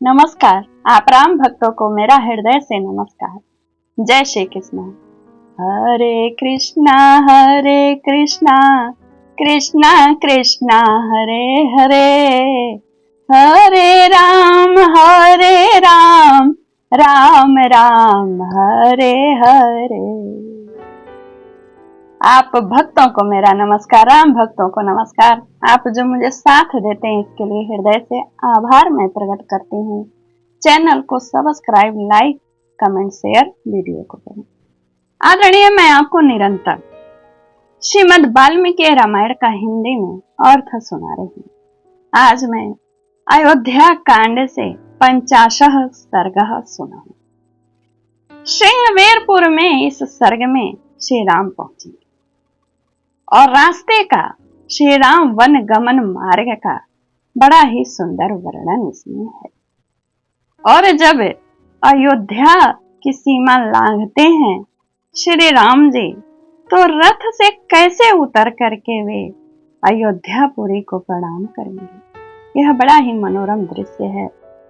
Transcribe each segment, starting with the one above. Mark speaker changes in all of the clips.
Speaker 1: नमस्कार। आप राम भक्तों को मेरा हृदय से नमस्कार। जय श्री कृष्ण। हरे कृष्णा कृष्णा कृष्णा हरे हरे, हरे राम राम राम हरे हरे। आप भक्तों को मेरा नमस्कार, राम भक्तों को नमस्कार। आप जो मुझे साथ देते हैं इसके लिए हृदय से आभार मैं प्रकट करती हूँ। चैनल को subscribe, like, comment, share, video को करें। आदरणीय, मैं आपको निरंतर श्रीमद् वाल्मीकि रामायण का हिंदी में अर्थ सुना रही हूँ। आज मैं अयोध्या कांड से 50 सर्ग सुनाऊं। श्रृंगवेरपुर में इस सर्ग में श्री राम पहुंचे और रास्ते का, श्री राम वन गमन मार्ग का बड़ा ही सुंदर वर्णन इसमें है। और जब अयोध्या की सीमा लांघते हैं श्री राम जी, तो रथ से कैसे उतर करके वे अयोध्यापुरी को प्रणाम करेंगे। यह बड़ा ही मनोरम दृश्य है।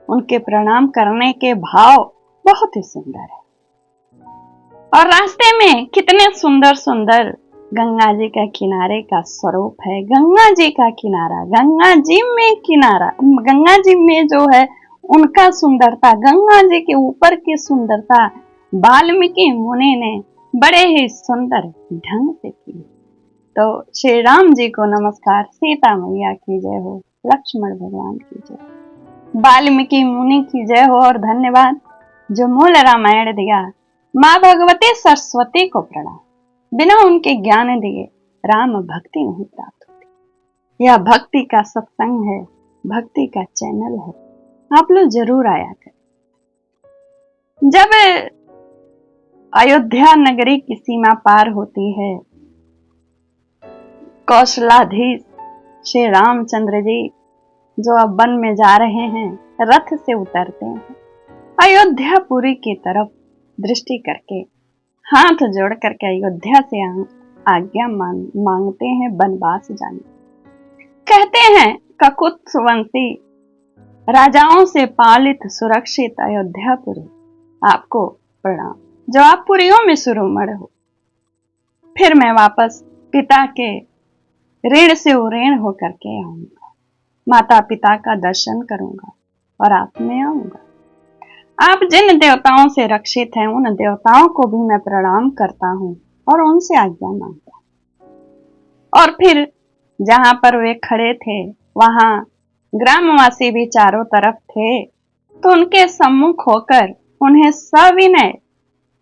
Speaker 1: उनके प्रणाम करने के भाव बहुत ही सुंदर है। और रास्ते में कितने सुंदर सुंदर गंगा जी का किनारे का स्वरूप है। गंगा जी का किनारा, गंगा जी में किनारा, गंगा जी में जो है उनका सुंदरता, गंगा जी के ऊपर की सुंदरता वाल्मीकि मुनि ने बड़े ही सुंदर ढंग से की। तो श्री राम जी को नमस्कार, सीता मैया की जय हो, लक्ष्मण भगवान की जय, वाल्मीकि मुनि की जय हो। और धन्यवाद जो मूल रामायण दिया। माँ भगवती सरस्वती को प्रणाम। बिना उनके ज्ञान दिए राम भक्ति नहीं प्राप्त होती। यह भक्ति का सत्संग है, भक्ति का चैनल है। आप लोग जरूर आया करें। जब अयोध्या नगरी की सीमा पार होती है, कौशलाधीश श्री रामचंद्र जी जो अब वन में जा रहे हैं, रथ से उतरते हैं। अयोध्यापुरी की तरफ दृष्टि करके हाथ जोड़ करके अयोध्या से आज्ञा मांगते हैं वनवास जाने। कहते हैं ककुत्सवंशी राजाओं से पालित सुरक्षित अयोध्यापुरी, आपको प्रणाम जो आप पुरियों में सुरमड़ हो। फिर मैं वापस पिता के ऋण से उऋण होकर के आऊंगा, माता पिता का दर्शन करूंगा और आप में आऊंगा। आप जिन देवताओं से रक्षित हैं उन देवताओं को भी मैं प्रणाम करता हूं और उनसे आज्ञा मांगता हूं। और फिर जहां पर वे खड़े थे वहां ग्रामवासी भी चारों तरफ थे, तो उनके सम्मुख होकर उन्हें सविनय,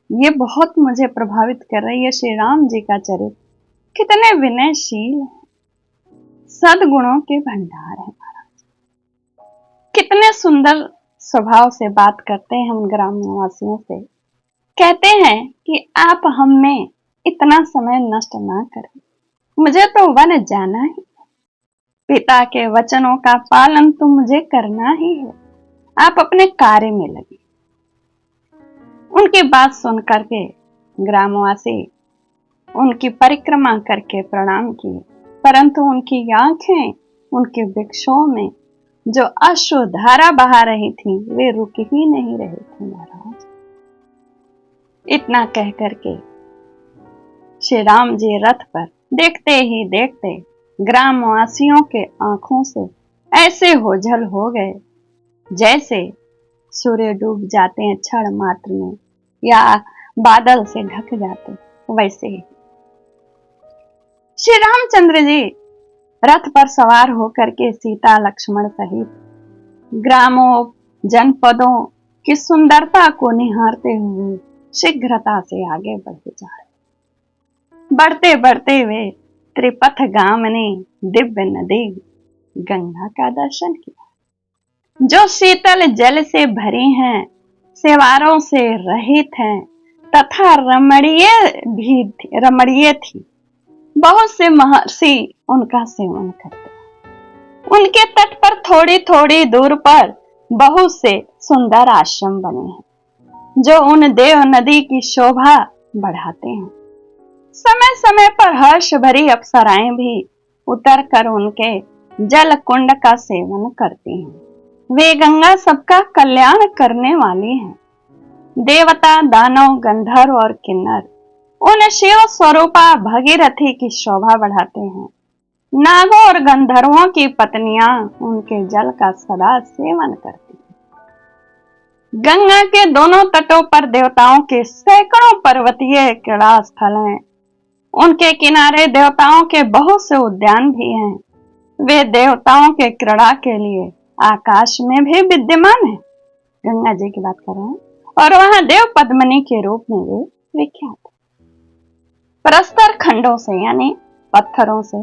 Speaker 1: ये बहुत मुझे प्रभावित कर रही है श्री राम जी का चरित्र। कितने विनयशील हैं, सद्गुणों के भंडार है महाराज। कितने सुंदर स्वभाव से बात करते हैं उन ग्रामवासियों से। कहते हैं कि आप हमें इतना समय नष्ट ना करें, मुझे तो वन जाना ही, पिता के वचनों का पालन तो मुझे करना ही है। आप अपने कार्य में लगे। उनकी बात सुन करके ग्रामवासी उनकी परिक्रमा करके प्रणाम किए, परंतु उनकी आंखें उनके वृक्षों में जो अश्रुधारा बहा रही थी वे रुक ही नहीं रहे थे महाराज। इतना कह करके श्री राम जी रथ पर देखते ही देखते ग्रामवासियों के आंखों से ऐसे ओझल हो गए जैसे सूर्य डूब जाते हैं क्षण मात्र में या बादल से ढक जाते, वैसे ही श्री रामचंद्र जी रथ पर सवार होकर के सीता लक्ष्मण सहित ग्रामों जनपदों की सुंदरता को निहारते हुए शीघ्रता से आगे बढ़ते जा रहे। बढ़ते बढ़ते वे त्रिपथ गामनी दिव्य नदी गंगा का दर्शन किया, जो शीतल जल से भरी हैं, सेवारों से रहित हैं तथा रमणीय थी। बहुत से महर्षि उनका सेवन करते। उनके तट पर थोड़ी थोड़ी दूर पर बहुत से सुंदर आश्रम बने हैं जो उन देव नदी की शोभा बढ़ाते हैं। समय समय पर हर्ष भरी अप्सराएं भी उतर कर उनके जल कुंड का सेवन करती हैं। वे गंगा सबका कल्याण करने वाली हैं। देवता, दानव, गंधर्व और किन्नर उन शिव स्वरूपा भगीरथी की शोभा बढ़ाते हैं। नागों और गंधर्वों की पत्नियां उनके जल का सदा सेवन करती हैं। गंगा के दोनों तटों पर देवताओं के सैकड़ों पर्वतीय क्रीड़ा स्थल हैं। उनके किनारे देवताओं के बहुत से उद्यान भी हैं। वे देवताओं के क्रीड़ा के लिए आकाश में भी विद्यमान है। गंगा जी की बात कर रहे हैं और वहां देव पद्मिनी के रूप में वे विख्यात है। प्रस्तर खंडों से यानी पत्थरों से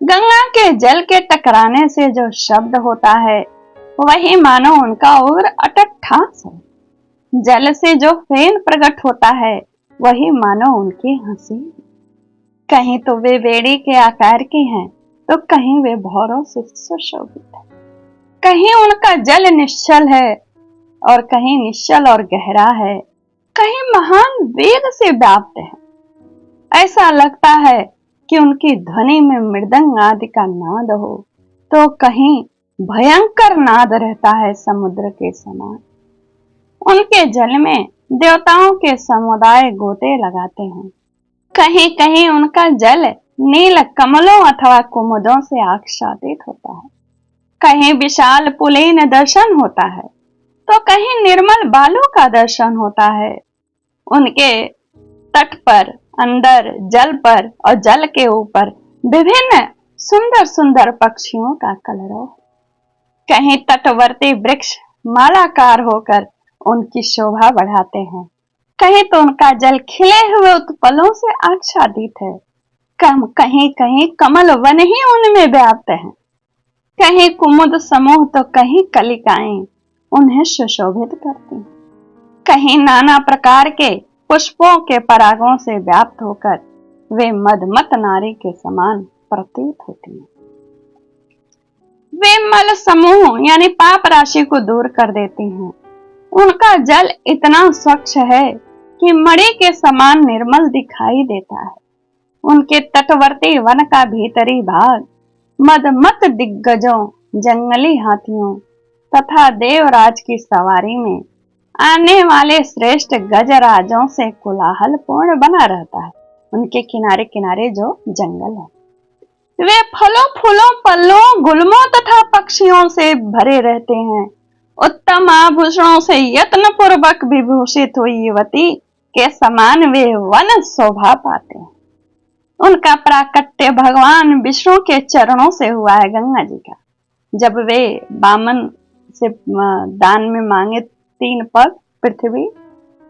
Speaker 1: गंगा के जल के टकराने से जो शब्द होता है वही मानो उनका उग्र अटट ठास है। जल से जो फेन प्रकट होता है वही मानो उनकी हंसी। कहीं तो वे बेड़ी के आकार की हैं तो कहीं वे भौरों से सुशोभित है। कहीं उनका जल निश्चल है और कहीं निश्चल और गहरा है, कहीं महान वेग से व्याप्त है। ऐसा लगता है कि उनकी ध्वनि में मृदंग आदि का नाद हो तो कहीं भयंकर नाद रहता है समुद्र के समान। उनके जल में देवताओं के समुदाय गोते लगाते हैं। कहीं कहीं उनका जल नील कमलों अथवा कुमुदों से आच्छादित होता है। कहीं विशाल पुलीन दर्शन होता है तो कहीं निर्मल बालू का दर्शन होता है। उनके तट पर, अंदर, जल पर और जल के ऊपर विभिन्न सुंदर सुंदर पक्षियों का कलरव। कहीं तटवर्ती वृक्ष मालाकार होकर उनकी शोभा बढ़ाते हैं। कहीं तो उनका जल खिले हुए उत्पलों से आच्छादित है। कहीं कहीं कमल वन ही उनमें व्याप्त है। कहीं कुमुद समूह तो कहीं कलिकाएं उन्हें सुशोभित करती हैं। कहीं नाना प्रकार के पुष्पों के परागों से व्याप्त होकर वे मदमत नारी के समान प्रतीत होती हैं। वे मल समूह यानी पाप राशि को दूर कर देती हैं। उनका जल इतना स्वच्छ है कि मणि के समान निर्मल दिखाई देता है। उनके तटवर्ती वन का भीतरी भाग मदमत दिग्गजों, जंगली हाथियों तथा देवराज की सवारी में आने वाले श्रेष्ठ गजराजों से कोलाहल पूर्ण बना रहता है। उनके किनारे किनारे जो जंगल है वे फलों, फूलों, पल्लों, गुलमों तथा पक्षियों से भरे रहते हैं। उत्तम आभूषणों से यत्न पूर्वक विभूषित हुई युवती के समान वे वन शोभा पाते हैं। उनका प्राकट्य भगवान विष्णु के चरणों से हुआ है। गंगा जी का जब वे बामन से दान में मांगे 3 पद पृथ्वी,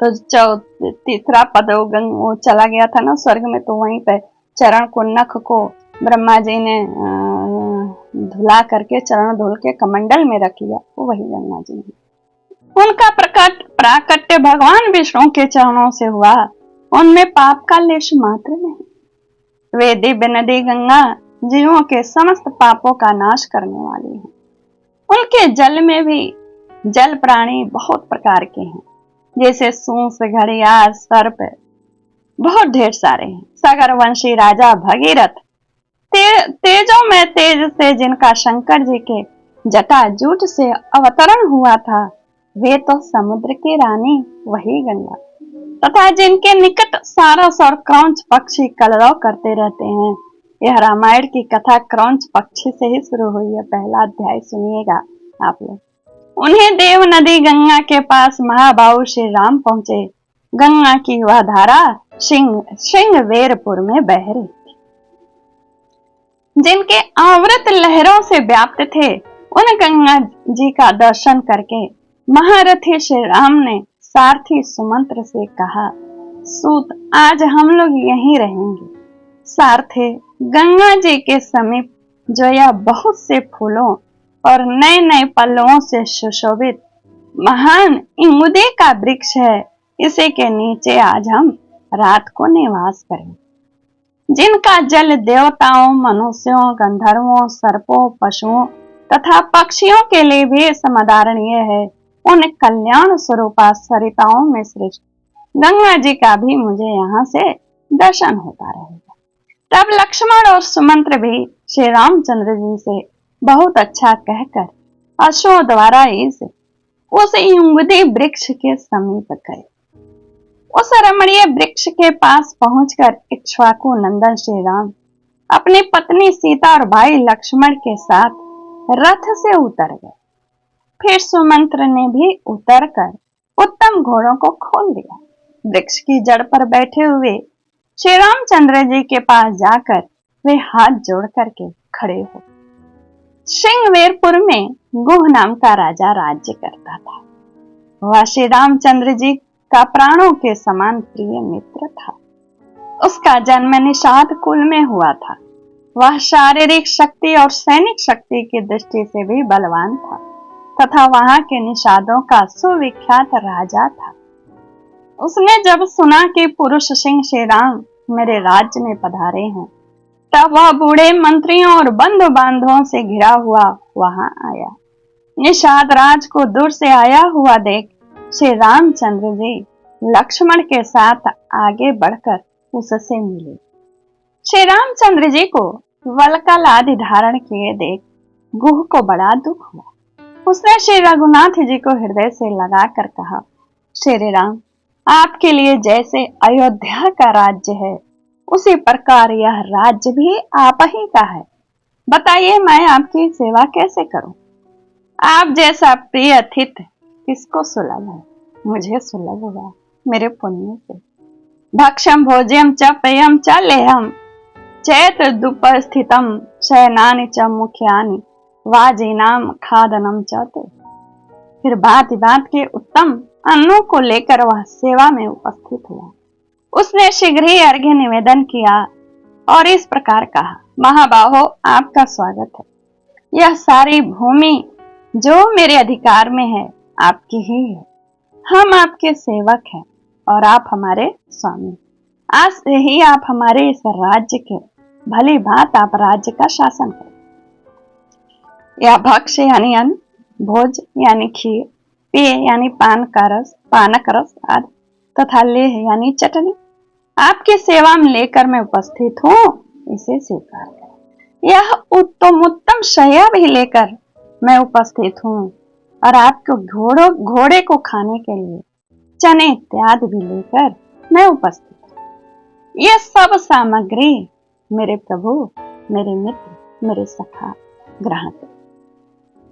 Speaker 1: तो तीसरा पद वो चला गया था ना स्वर्ग में, तो वहीं पे चरण को, नख को ब्रह्मा जी ने धुला करके चरण धुल के कमंडल में रख लिया, वो वही गंगा जी है। उनका प्राकट्य भगवान विष्णु के चरणों से हुआ। उनमें पाप का लेश मात्र नहीं। वे दिव्य नदी गंगा जीवों के समस्त पापों का नाश करने वाली है। उनके जल में भी जल प्राणी बहुत प्रकार के हैं, जैसे सूंस, घड़ियाल, सर्प, बहुत ढेर सारे हैं। सागर वंशी राजा भगीरथ तेजों में तेज से जिनका शंकर जी के जटाजूट से अवतरण हुआ था, वे तो समुद्र की रानी वही गंगा तथा जिनके निकट सारस और क्रौंच पक्षी कलरव करते रहते हैं। यह रामायण की कथा क्रौंच पक्षी से ही शुरू हुई है। पहला अध्याय सुनिएगा आप लोग। उन्हें देव नदी गंगा के पास महाबाहु श्री राम पहुंचे। गंगा की वह धारा श्रृंगवेरपुर में बह रही थी। जिनके आवृत लहरों से व्याप्त थे, उन गंगा जी का दर्शन करके महारथी श्री राम ने सारथी सुमंत्र से कहा, सूत आज हम लोग यहीं रहेंगे। सारथे गंगा जी के समीप जो यह बहुत से फूलों और नए नए पल्लवों से सुशोभित महान इंगुदे का वृक्ष है, इसी के नीचे आज हम रात को निवास करें। जिनका जल देवताओं, मनुष्यों, गंधर्वों, सर्पों, पशुओं तथा पक्षियों के लिए भी समादरणीय है, उन कल्याण स्वरूपा सरिताओं में श्रेष्ठ गंगा जी का भी मुझे यहाँ से दर्शन होता रहेगा। तब लक्ष्मण और सुमंत्र भी श्री रामचंद्र जी से बहुत अच्छा कहकर अश्वों द्वारा उस युंगदी वृक्ष के समीप गए। उस रमणीय वृक्ष के पास पहुंचकर इक्ष्वाकु नंदन श्री राम अपनी पत्नी सीता और भाई लक्ष्मण के साथ रथ से उतर गए। फिर सुमंत्र ने भी उतरकर उत्तम घोड़ों को खोल दिया। वृक्ष की जड़ पर बैठे हुए श्री रामचंद्र जी के पास जाकर वे हाथ जोड़ करके खड़े हो। श्रृंगवेरपुर में गुह नाम का राजा राज्य करता था। वह श्री रामचंद्र जी का प्राणों के समान प्रिय मित्र था। उसका जन्म निषाद कुल में हुआ था। वह शारीरिक शक्ति और सैनिक शक्ति की दृष्टि से भी बलवान था तथा वहां के निषादों का सुविख्यात राजा था। उसने जब सुना कि पुरुष सिंह श्री राम मेरे राज्य में पधारे हैं, तब वह बूढ़े मंत्रियों और बंधु बांधवों से घिरा हुआ वहां आया। निषाद राज को दूर से आया हुआ देख श्री रामचंद्र जी लक्ष्मण के साथ आगे बढ़कर उससे मिले। श्री रामचंद्र जी को वल्कल आदि धारण किए देख गुह को बड़ा दुख हुआ। उसने श्री रघुनाथ जी को हृदय से लगाकर कहा, श्री राम, आपके लिए जैसे अयोध्या का राज्य है उसी प्रकार यह राज्य भी आप ही का है। बताइए मैं आपकी सेवा कैसे करूं? आप जैसा प्रिय अतिथि किसको सुलभ है? मुझे सुलभ हुआ मेरे पुण्य से। भक्षम भोज्यम च पेयम च लेहम चैत्र दुपस्थितम शयनानि च मुख्यानि वाजीनाम खादनम चाहते। फिर भांति भांति के उत्तम अन्नों को लेकर वह सेवा में उपस्थित हुआ। उसने शीघ्र ही अर्घ्य निवेदन किया और इस प्रकार कहा, महाबाहो, आपका स्वागत है। यह सारी भूमि जो मेरे अधिकार में है आपकी ही है। हम आपके सेवक हैं और आप हमारे स्वामी। आज से ही आप हमारे इस राज्य के भली भांति आप राज्य का शासन करें। यह भक्ष यानी अन्न, भोज यानी खीर, पेय यानी पानक रस आदि तथा लेह यानी चटनी आपकी सेवा में लेकर मैं उपस्थित हूँ, इसे स्वीकार करें। यह उत्तम शैया भी लेकर मैं उपस्थित हूँ और आपको घोड़े को खाने के लिए चने इत्यादि भी लेकर मैं उपस्थित हूँ। यह सब सामग्री मेरे प्रभु, मेरे मित्र, मेरे सखा ग्रहण करें।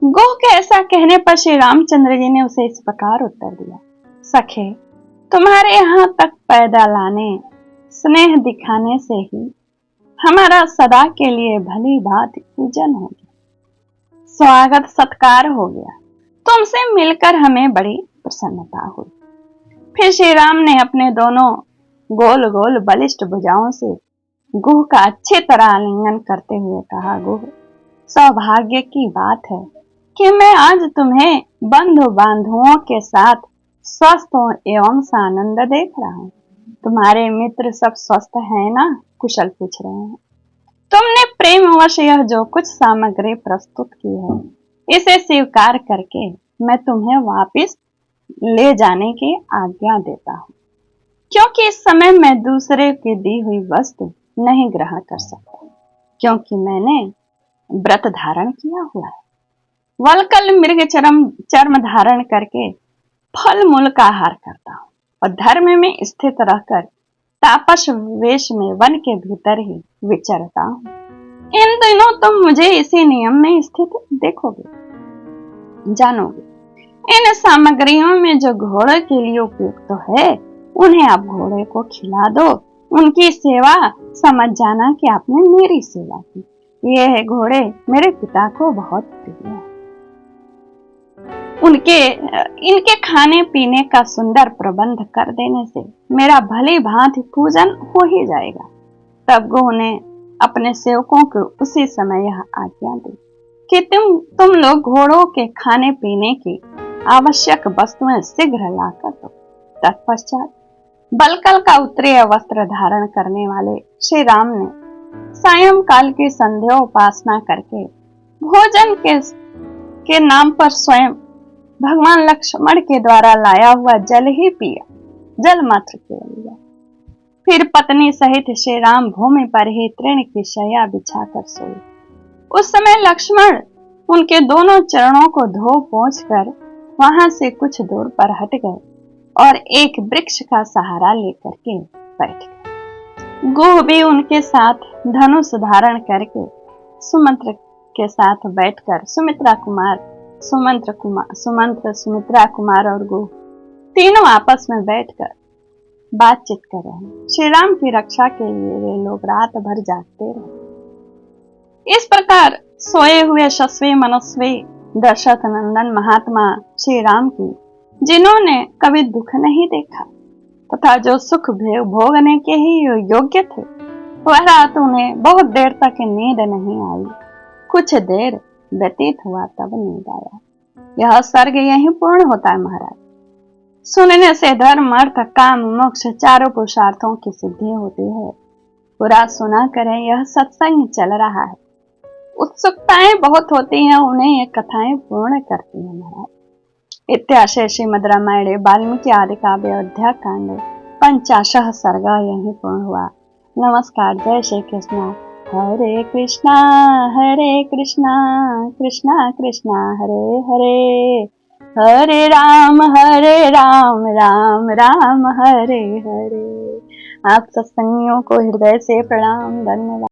Speaker 1: गुह के ऐसा कहने पर श्री रामचंद्र जी ने उसे इस प्रकार उत्तर दिया, सखे, तुम्हारे यहाँ तक पैदा लाने, स्नेह दिखाने से ही हमारा सदा के लिए भली भांति पूजन हो गया, स्वागत सत्कार हो गया। तुमसे मिलकर हमें बड़ी प्रसन्नता हुई। फिर श्री राम ने अपने दोनों गोल गोल बलिष्ठ भुजाओं से गुह का अच्छी तरह आलिंगन करते हुए कहा, गुह, सौभाग्य की बात है कि मैं आज तुम्हें बंधु बांधुओं के साथ स्वस्थ एवं सानंद देख रहा हूँ। तुम्हारे मित्र सब स्वस्थ हैं ना? कुशल पूछ रहे हैं। तुमने प्रेमवश यह जो कुछ सामग्री प्रस्तुत की है, इसे स्वीकार करके मैं तुम्हें वापस ले जाने की आज्ञा देता हूँ, क्योंकि इस समय मैं दूसरे की दी हुई वस्तु नहीं ग्रहण कर सकता, क्योंकि मैंने व्रत धारण किया हुआ है। वल्कल मृग चर्म धारण करके फल मूल का आहार करता हूँ और धर्म में स्थित रहकर तापस वेश में वन के भीतर ही विचरता हूँ। इन दिनों तुम मुझे इसी नियम में स्थित देखोगे, जानोगे। इन सामग्रियों में जो घोड़े के लिए उपयुक्त तो है, उन्हें आप घोड़े को खिला दो। उनकी सेवा समझ जाना कि आपने मेरी सेवा की। ये घोड़े मेरे पिता को बहुत प्रिय है। इनके खाने पीने का सुंदर प्रबंध कर देने से मेरा भली भांति पूजन हो ही जाएगा। तब गुह ने अपने सेवकों को उसी समय यह आज्ञा दी कि तुम लोग घोड़ों के खाने पीने की आवश्यक वस्तुएं शीघ्र लाकर दो। तत्पश्चात बलकल का उत्तरीय वस्त्र धारण करने वाले श्री राम ने सायंकाल की संध्या उपासना करके भोजन के नाम पर स्वयं भगवान लक्ष्मण के द्वारा लाया हुआ जल ही पिया, जल मात्र केवल लिया। फिर पत्नी सहित श्री राम भूमि पर ही तृण की शैया बिछाकर सोए। उस समय लक्ष्मण उनके दोनों चरणों को धो पोंछकर वहां से कुछ दूर पर हट गए और एक वृक्ष का सहारा लेकर के बैठ गए। गुह भी उनके साथ धनुष धारण करके सुमंत्र के साथ बैठकर सुमित्रा कुमार और गुह तीनों आपस में बैठकर बातचीत कर रहे हैं। श्री राम की रक्षा के लिए वे लोग रात भर जागते रहे। इस प्रकार सोए हुए शस्वी मनस्वी दशरथ नंदन महात्मा श्री राम की, जिन्होंने कभी दुख नहीं देखा तथा जो सुख भोगने के ही योग्य थे, वह रात उन्हें बहुत देर तक नींद नहीं आई। कुछ देर व्यतीत हुआ तब नींद आया। यह सर्ग यहीं पूर्ण होता है महाराज। सुनने से धर्म अर्थ काम मोक्ष चारों पुरुषार्थों की सिद्धि होती है। पूरा सुना करें, यह सत्संग चल रहा है। उत्सुकताएं बहुत होती हैं, उन्हें ये कथाएं पूर्ण करती हैं महाराज। इत्याशय श्रीमद् रामायणे वाल्मीकि आदि काव्य अयोध्या कांड 50 सर्ग यहीं पूर्ण हुआ। नमस्कार। जय श्री कृष्ण। हरे कृष्णा कृष्णा कृष्णा हरे हरे, हरे राम राम राम हरे हरे। आप सत्संगियों को हृदय से प्रणाम, धन्यवाद।